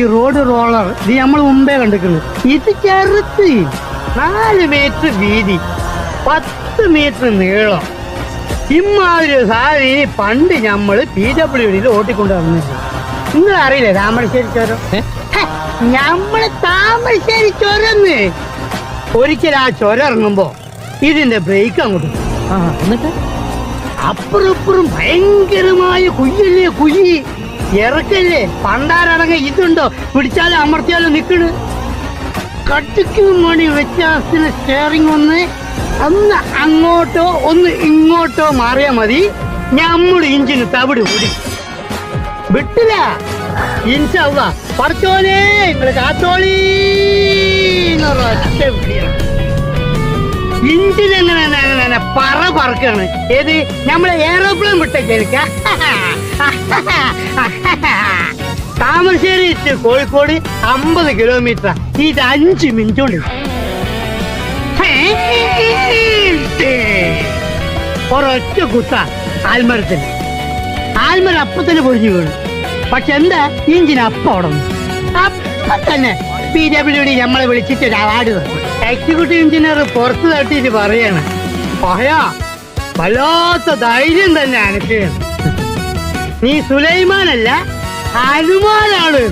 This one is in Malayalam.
ഈ റോഡ് റോളർ ഇത് നമ്മൾ മുമ്പേ കണ്ടിട്ടുണ്ട്. ഇത് ചെറുത്ത് 4 മീറ്റർ വീതി, 10 മീറ്റർ നീളം. ഇമ്മാതിരി സാധനം പണ്ട് നമ്മള് PWD ഓട്ടിക്കൊണ്ട് വന്നിട്ടുണ്ട്. നിങ്ങൾ അറിയില്ലേ താമരശ്ശേരി ചുരം? നമ്മള് താമരശ്ശേരി ചുരന്ന് ഒരിക്കൽ ആ ചുരം ഇറങ്ങുമ്പോ ഇതിന്റെ ബ്രേക്ക് അങ്ങോട്ട് എന്നിട്ട് അപ്പുറപ്പുറം ഭയങ്കരമായ കുയ്യല്ലേ, കുഴി ഇറക്കല്ലേ. പണ്ടാരടങ്ങ ഇതുണ്ടോ, പിടിച്ചാലും അമർത്തിയാലും നിക്കണ്. കട്ടിക്ക് മണി വ്യത്യാസത്തിന് സ്റ്റിയറിംഗ് ഒന്ന് അങ്ങോട്ടോ ഒന്ന് ഇങ്ങോട്ടോ മാറിയാ മതി, നമ്മൾ ഇഞ്ചിന് തവിട് കൂടി വിട്ടില്ല. ഇൻഷാല്ലാ പറച്ചോനെ നിങ്ങള് കാത്തോളി ഒറ്റ വിളിയാണ്. ഇഞ്ചിനെങ്ങനെ പറക്കാണ്. ഏത് നമ്മളെ എയറോപ്ലെയിൻ വിട്ടേക്ക. Thamarassery to Kozhikode 50 kilometre. ഇത് 5 മിനിറ്റ് കൊണ്ട് ഒരൊറ്റ കുത്ത ആൽമരത്തിന്. ആൽമരം അപ്പത്തന്നെ പൊഴിഞ്ഞു വീണു. പക്ഷെ എന്താ, ഇഞ്ചിന് അപ്പം ഓടണം. അപ്പൊ തന്നെ PWD നമ്മളെ വിളിച്ചിട്ട് ഒരു അവാർഡ് തന്നു. എക്സിക്യൂട്ടീവ് എഞ്ചിനീയർ പുറത്ത് തട്ടിയിട്ട് പറയാണ്, പഹയാ വല്ലാത്ത ധൈര്യം തന്നെ അനക്ക്. നീ സുലൈമാനല്ല, ഹനുമാനാണ്.